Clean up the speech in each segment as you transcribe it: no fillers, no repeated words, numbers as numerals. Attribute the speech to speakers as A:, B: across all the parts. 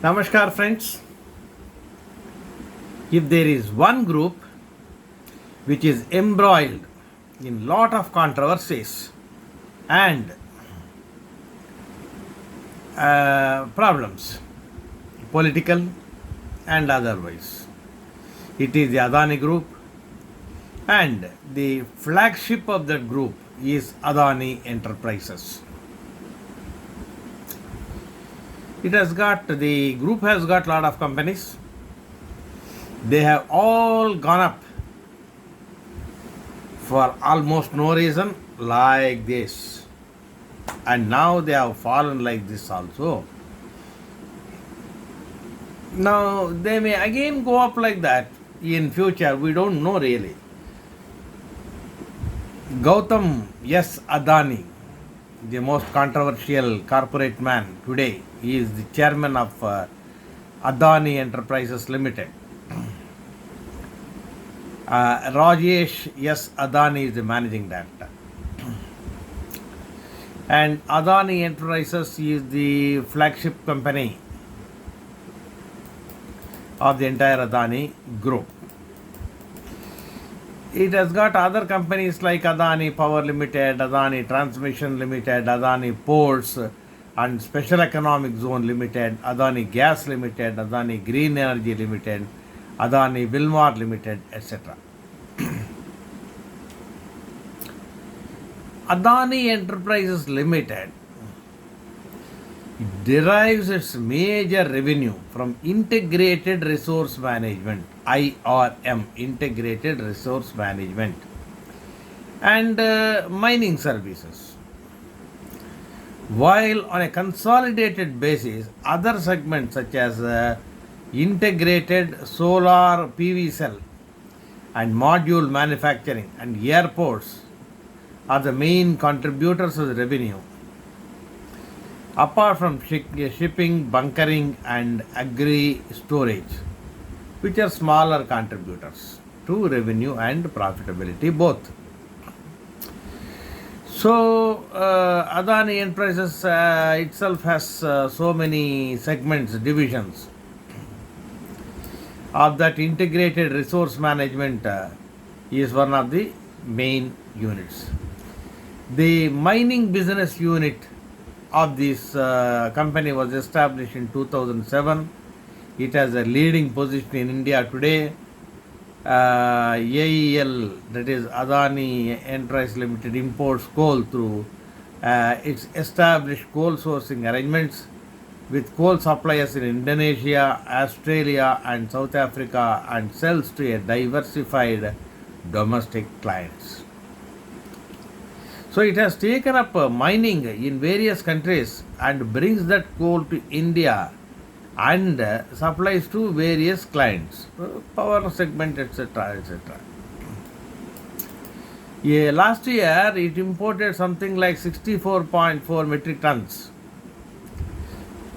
A: Namaskar friends. If there is one group which is embroiled in lot of controversies and problems, political and otherwise, it is the Adani group, and the flagship of that group is ADANI Enterprises. The group has got lot of companies. They have all gone up for almost no reason like this, and now they have fallen like this also. Now they may again go up like that in future, we don't know really. Gautam Adani, the most controversial corporate man today, he is the chairman of ADANI Enterprises Limited. Rajesh Adani is the managing director. And ADANI Enterprises is the flagship company of the entire ADANI group. It has got other companies like ADANI Power Limited, ADANI Transmission Limited, ADANI Ports and Special Economic Zone Limited, ADANI Gas Limited, ADANI Green Energy Limited, ADANI Wilmar Limited, etc. ADANI Enterprises Limited derives its major revenue from Integrated Resource Management, IRM, Integrated Resource Management, and mining services. While on a consolidated basis, other segments such as integrated solar PV cell and module manufacturing and airports are the main contributors of the revenue, apart from shipping, bunkering and agri storage, which are smaller contributors to revenue and profitability both. So ADANI Enterprises itself has so many segments, divisions. Of that, integrated resource management is one of the main units. The mining business unit of this company was established in 2007. It has a leading position in India today. AEL, that is ADANI Enterprise Limited, imports coal through its established coal sourcing arrangements with coal suppliers in Indonesia, Australia and South Africa, and sells to a diversified domestic clients. So it has taken up mining in various countries and brings that coal to India and supplies to various clients, power segment, etc. etc. Last year it imported something like 64.4 metric tons.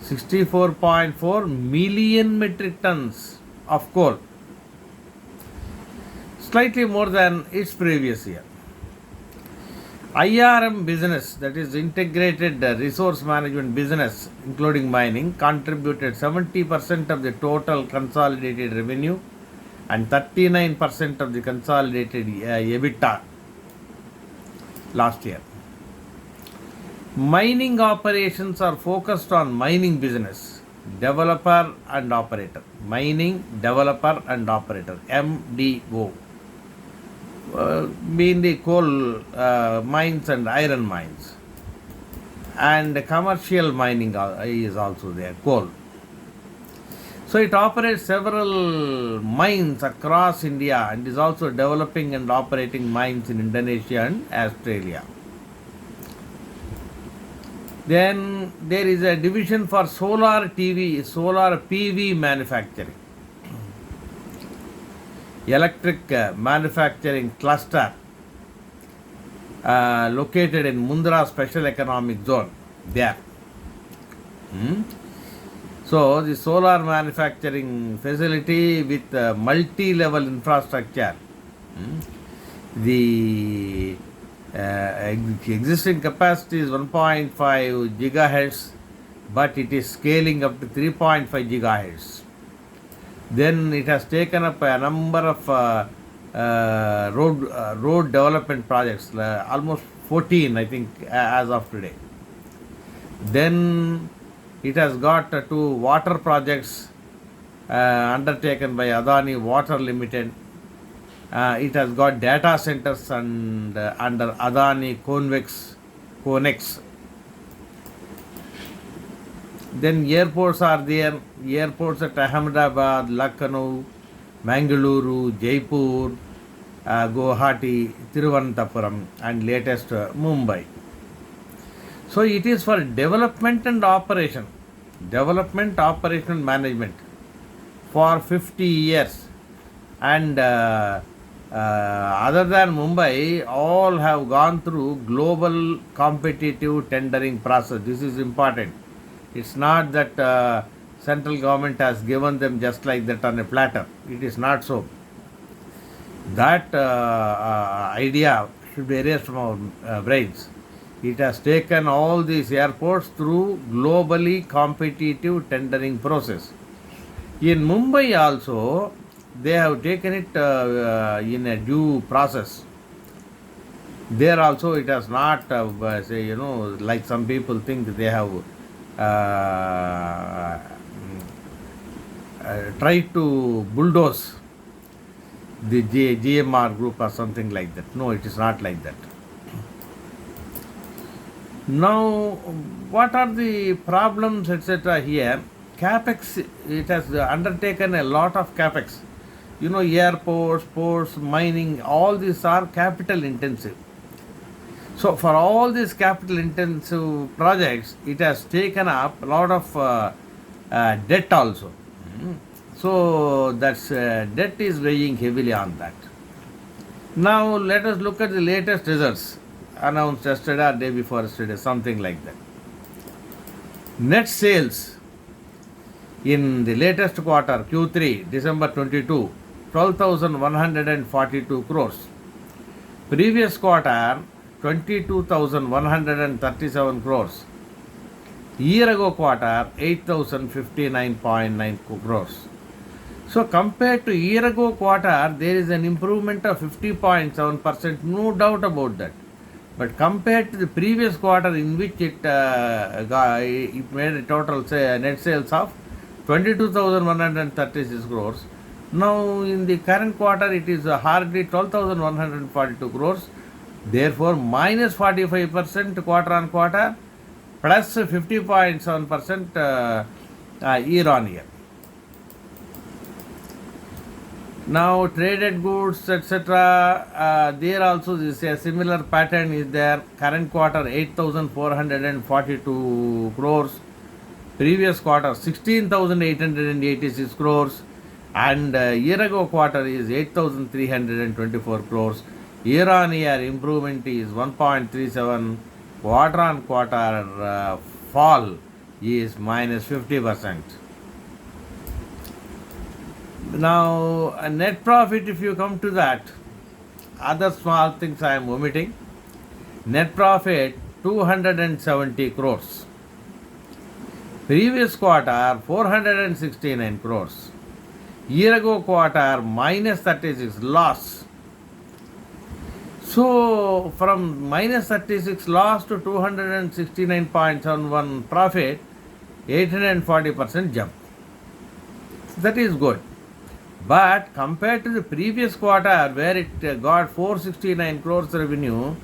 A: 64.4 million metric tons of coal, slightly more than its previous year. IRM business, that is integrated resource management business, including mining, contributed 70% of the total consolidated revenue and 39% of the consolidated EBITDA last year. Mining operations are focused on mining business, developer and operator. Mining, developer and operator, MDO. Being the coal mines and iron mines, and commercial mining is also there, coal. So it operates several mines across India and is also developing and operating mines in Indonesia and Australia. Then there is a division for solar PV manufacturing. Electric manufacturing cluster located in Mundra Special Economic Zone there. So the solar manufacturing facility with multi-level infrastructure, the existing capacity is 1.5 gigahertz but it is scaling up to 3.5 gigahertz. Then it has taken up a number of road development projects, almost 14, I think, as of today. Then it has got two water projects undertaken by Adani Water Limited. It has got data centers under Adani Connex. Then airports are there. Airports at Ahmedabad, Lucknow, Mangaluru, Jaipur, Guwahati, Thiruvananthapuram, and latest Mumbai. So it is for development and operation, management for 50 years. And other than Mumbai, all have gone through global competitive tendering process. This is important. It's not that central government has given them just like that on a platter. It is not so. That idea should be erased from our brains. It has taken all these airports through globally competitive tendering process. In Mumbai also, they have taken it in a due process. There also it has not, like some people think they have tried to bulldoze the GMR group or something like that. No, it is not like that. Now, what are the problems, etc. here? Capex, it has undertaken a lot of capex. Airports, ports, mining, all these are capital intensive. So, for all these capital intensive projects, it has taken up a lot of debt also. So, that's debt is weighing heavily on that. Now, let us look at the latest results announced yesterday or day before yesterday, something like that. Net sales in the latest quarter, Q3, December 22, 12,142 crores. Previous quarter, 22,137 crores. Year ago quarter, 8,059.9 crores. So compared to year ago quarter, there is an improvement of 50.7%, no doubt about that. But compared to the previous quarter, in which it made a total net sales of 22,136 crores. Now in the current quarter, it is hardly 12,142 crores. Therefore, minus 45% quarter on quarter, plus 50.7% year on year. Now traded goods, etc. There also is a similar pattern is there. Current quarter 8,442 crores. Previous quarter 16,886 crores. And year ago quarter is 8,324 crores. Year on year improvement is 1.37. Quarter on quarter fall is minus 50%. Now, a net profit, if you come to that, other small things I am omitting. Net profit 270 crores. Previous quarter 469 crores. Year ago quarter minus 36 loss. So, from minus 36 loss to 269.71 profit, 840% jump. That is good. But compared to the previous quarter where it got 469 crores revenue,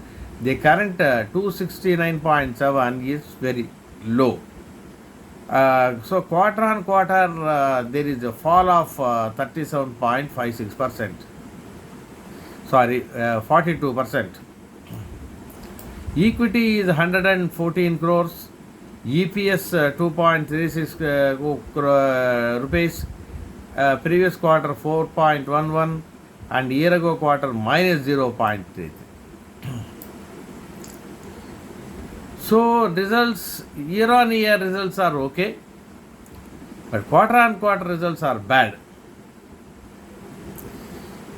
A: the current 269.7 is very low. So quarter on quarter there is a fall of 37.56%. Sorry, 42%. Equity is 114 crores. EPS 2.36 rupees. Previous quarter 4.11 and year ago quarter minus 0.33. So results, year on year results are okay, but quarter on quarter results are bad.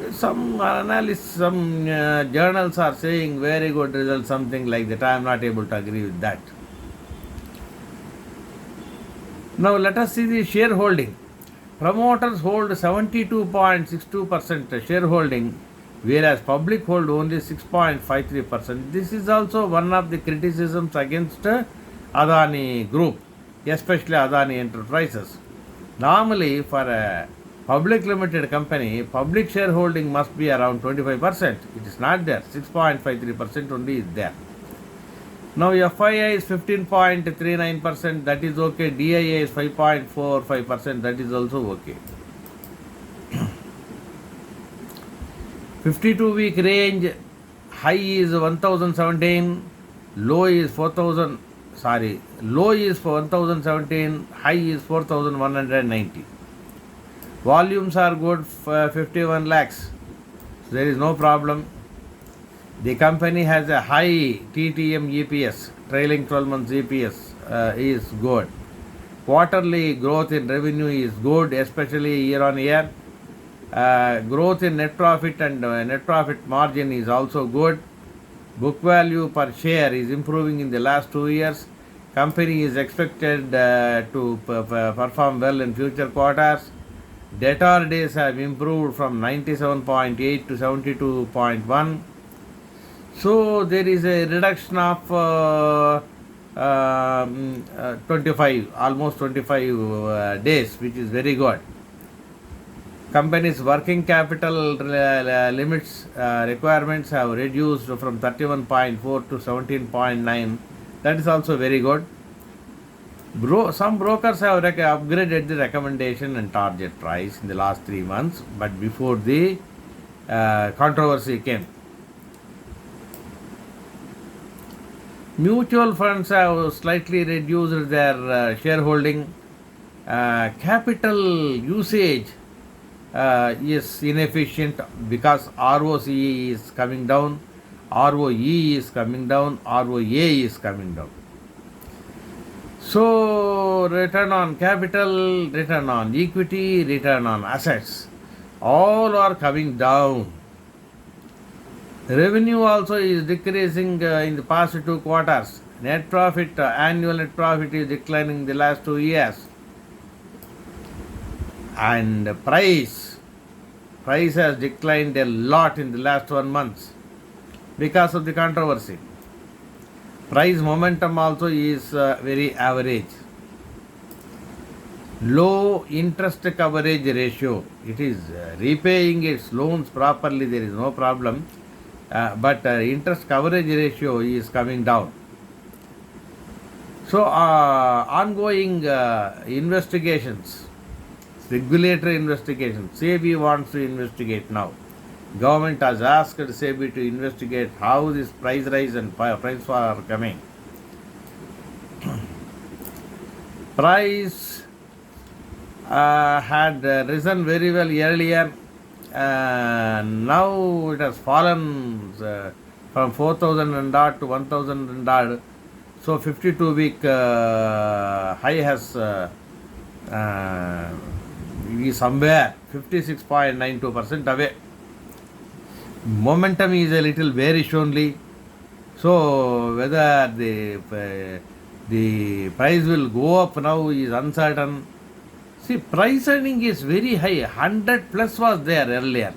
A: Some analysts, some journals are saying very good results, something like that. I am not able to agree with that. Now let us see the shareholding. Promoters hold 72.62% shareholding, whereas public hold only 6.53%. This is also one of the criticisms against Adani Group, especially Adani Enterprises. Normally, for a public limited company, public shareholding must be around 25%. It is not there. 6.53% only is there. Now FII is 15.39%, that is okay. DIA is 5.45%, that is also okay. 52-week range, high is 1017, low is 4000, low is for 1017, high is 4190. Volumes are good, 51 lakhs, so there is no problem. The company has a high TTM EPS, trailing 12 months EPS is good. Quarterly growth in revenue is good, especially year on year. Growth in net profit and net profit margin is also good. Book value per share is improving in the last 2 years. Company is expected to perform well in future quarters. Debtor days have improved from 97.8 to 72.1. So there is a reduction of 25, almost 25 days, which is very good. Company's working capital limits requirements have reduced from 31.4 to 17.9. That is also very good. Some brokers have upgraded the recommendation and target price in the last 3 months, but before the controversy came. Mutual funds have slightly reduced their shareholding. Capital usage is inefficient because ROCE is coming down, ROE is coming down, ROA is coming down. So return on capital, return on equity, return on assets, all are coming down. Revenue also is decreasing in the past 2 quarters. Net profit, annual net profit is declining in the last 2 years. And price has declined a lot in the last 1 month because of the controversy. Price momentum also is very average. Low interest coverage ratio. It is repaying its loans properly, there is no problem. But interest coverage ratio is coming down. So ongoing investigations, regulatory investigations, SEBI wants to investigate now. Government has asked SEBI to investigate how this price rise and price fall are coming. Price had risen very well earlier. Now it has fallen from 4,000 and odd to 1,000 and odd. So 52-week high has is somewhere 56.92% away. Momentum is a little bearish only. So whether the price will go up now is uncertain. See, price earning is very high. 100 plus was there earlier.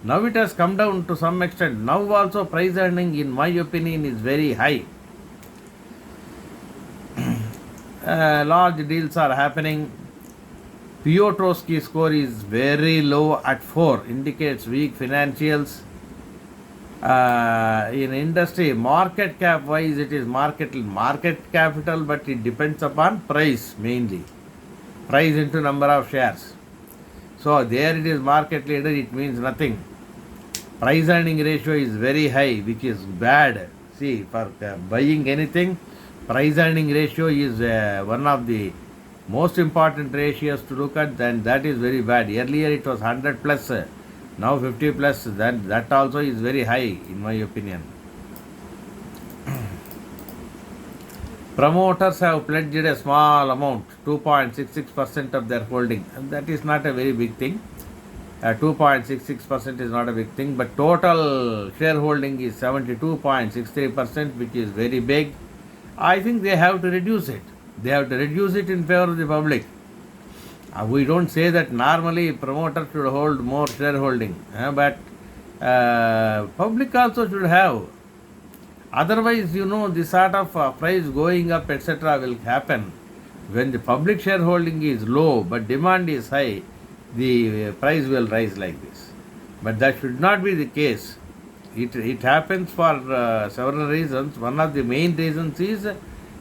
A: Now it has come down to some extent. Now also price earning, in my opinion, is very high. Large deals are happening. Piotrowski score is very low at 4, indicates weak financials. In industry, market cap wise, it is market capital, but it depends upon price mainly. Price into number of shares. So there it is market leader, it means nothing. Price earning ratio is very high, which is bad. See, for buying anything, price earning ratio is one of the most important ratios to look at, then that is very bad. Earlier it was 100 plus, now 50 plus, that also is very high in my opinion. Promoters have pledged a small amount, 2.66% of their holding, and that is not a very big thing. 2.66% is not a big thing, but total shareholding is 72.63%, which is very big. I think they have to reduce it. They have to reduce it in favor of the public. We don't say that normally promoter should hold more shareholding, but public also should have. Otherwise, this sort of price going up, etc., will happen. When the public shareholding is low but demand is high, the price will rise like this. But that should not be the case. It happens for several reasons. One of the main reasons is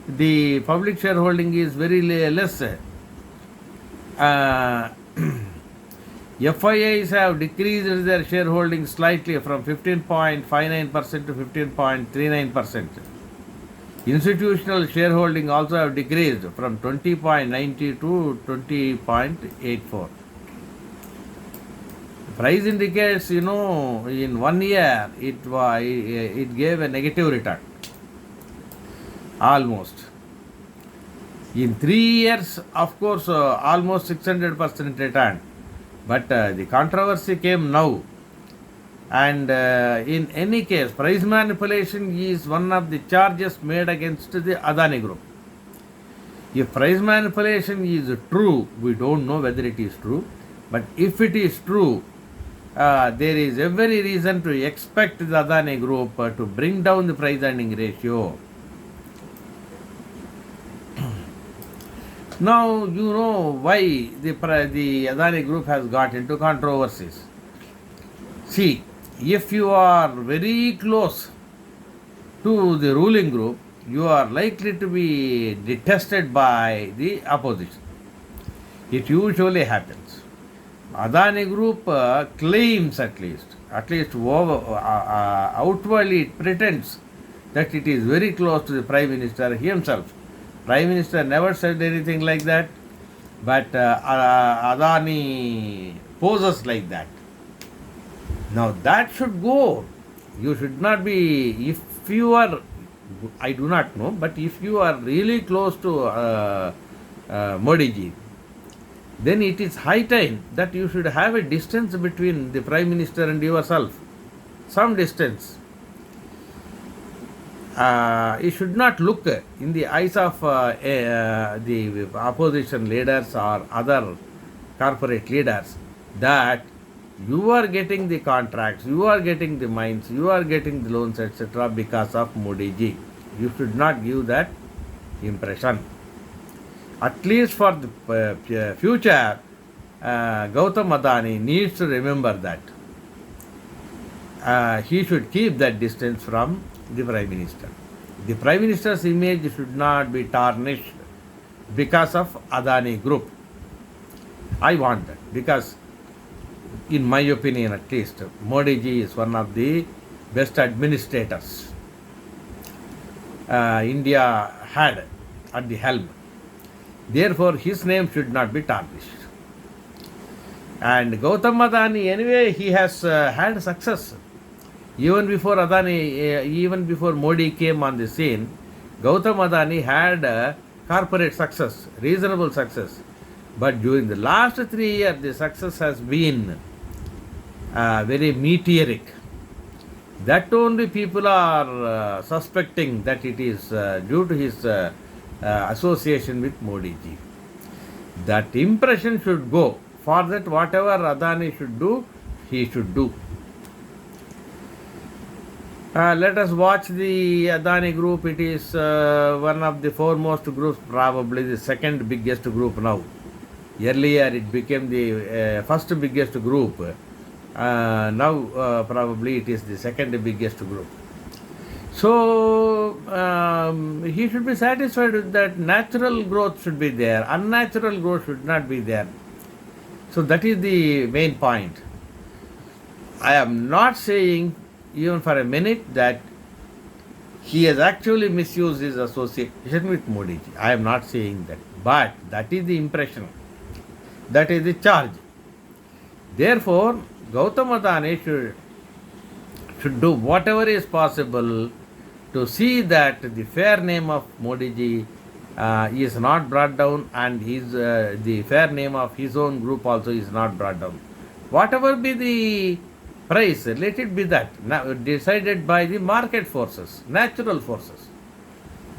A: the public shareholding is very less. FIIs have decreased their shareholding slightly from 15.59% to 15.39%. Institutional shareholding also have decreased from 20.90 to 20.84. Price indicates, in 1 year it gave a negative return, almost. In 3 years, of course, almost 600% return. But the controversy came now. And in any case, price manipulation is one of the charges made against the Adani Group. If price manipulation is true, we don't know whether it is true, but if it is true, there is every reason to expect the Adani Group to bring down the price earning ratio. Now you know why the Adani Group has got into controversies. See, if you are very close to the ruling group, you are likely to be detested by the opposition. It usually happens. Adani Group claims at least outwardly it pretends that it is very close to the Prime Minister himself. Prime Minister never said anything like that, but Adani poses like that. Now that should go. You should not be, if you are, I do not know, but if you are really close to Modi ji, then it is high time that you should have a distance between the Prime Minister and yourself. Some distance. You should not look in the eyes of the opposition leaders or other corporate leaders that you are getting the contracts, you are getting the mines, you are getting the loans, etc. because of Modi ji. You should not give that impression. At least for the future, Gautam Adani needs to remember that. He should keep that distance from the Prime Minister. The Prime Minister's image should not be tarnished because of Adani Group. I want that because, in my opinion at least, Modi ji is one of the best administrators India had at the helm. Therefore, his name should not be tarnished. And Gautam Adani, anyway, he has had success. Even before Modi came on the scene, Gautam Adani had corporate success, reasonable success. But during the last 3 years, the success has been very meteoric. That only people are suspecting that it is due to his association with Modi ji. That impression should go. For that, whatever Adani should do, he should do. Let us watch the Adani Group. It is one of the foremost groups, probably the second biggest group now. Earlier it became the first biggest group. Now probably it is the second biggest group. So he should be satisfied with that. Natural growth should be there. Unnatural growth should not be there. So that is the main point. I am not saying even for a minute that he has actually misused his association with Modi ji. I am not saying that. But that is the impression. That is the charge. Therefore, Gautam Adani should do whatever is possible to see that the fair name of Modi ji is not brought down, and the fair name of his own group also is not brought down. Whatever be the price, let it be that, decided by the market forces, natural forces.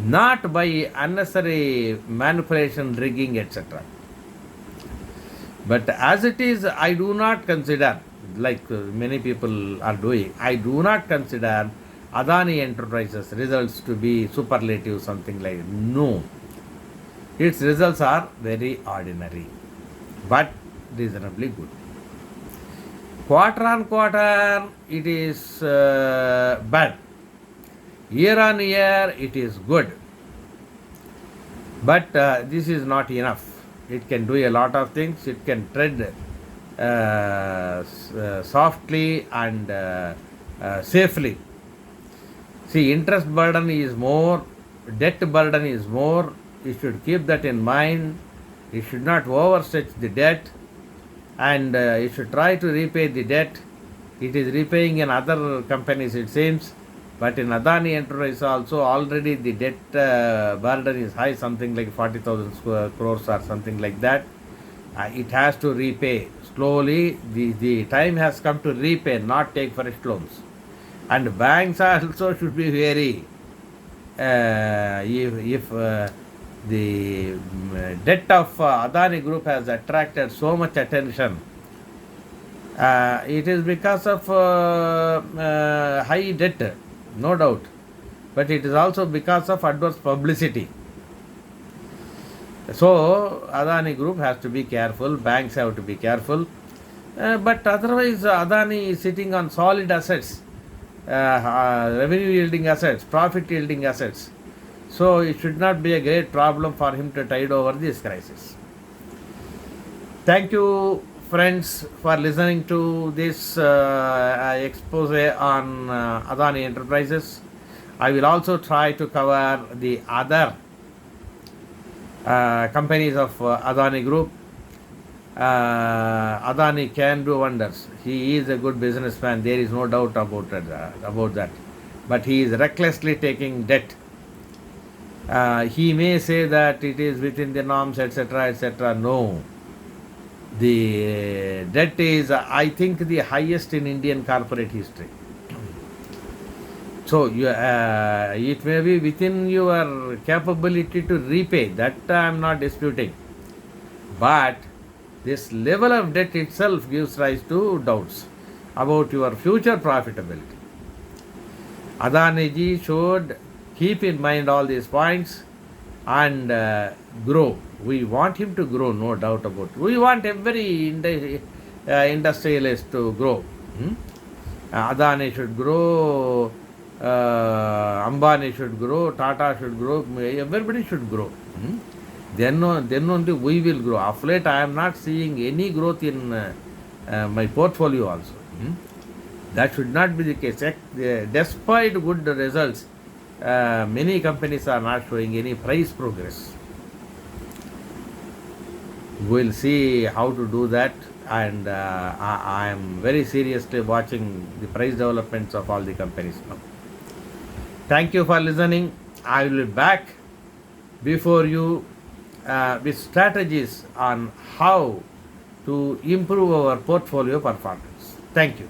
A: not by unnecessary manipulation, rigging, etc. But as it is, I do not consider, like many people are doing, I do not consider Adani Enterprises results to be superlative, something like no. Its results are very ordinary, but reasonably good. Quarter on quarter, it is bad. Year on year, it is good. But this is not enough. It can do a lot of things. It can tread softly and safely. See, interest burden is more, debt burden is more. You should keep that in mind. You should not overstretch the debt, and you should try to repay the debt. It is repaying in other companies, it seems, but in Adani Enterprise also already the debt burden is high, something like 40,000 crores or something like that. It has to repay slowly. The time has come to repay, not take fresh loans. And banks also should be very, if the debt of Adani Group has attracted so much attention, it is because of high debt, no doubt, but it is also because of adverse publicity. So Adani Group has to be careful, banks have to be careful, but otherwise Adani is sitting on solid assets, revenue yielding assets, profit yielding assets. So it should not be a great problem for him to tide over this crisis. Thank you, friends, for listening to this expose on Adani Enterprises. I will also try to cover the other companies of Adani Group. Adani can do wonders. He is a good businessman. There is no doubt about that. But he is recklessly taking debt. He may say that it is within the norms, etc., etc. No. The debt is, I think, the highest in Indian corporate history. So it may be within your capability to repay. That I am not disputing. But this level of debt itself gives rise to doubts about your future profitability. Adani ji should keep in mind all these points and grow. We want him to grow, no doubt about it. We want every industrialist to grow. Adani should grow, Ambani should grow, Tata should grow, everybody should grow. Then only we will grow. Of late, I am not seeing any growth in my portfolio also. That should not be the case. Despite good results, many companies are not showing any price progress. We will see how to do that, and I am very seriously watching the price developments of all the companies now. Thank you for listening. I will be back before you with strategies on how to improve our portfolio performance. Thank you.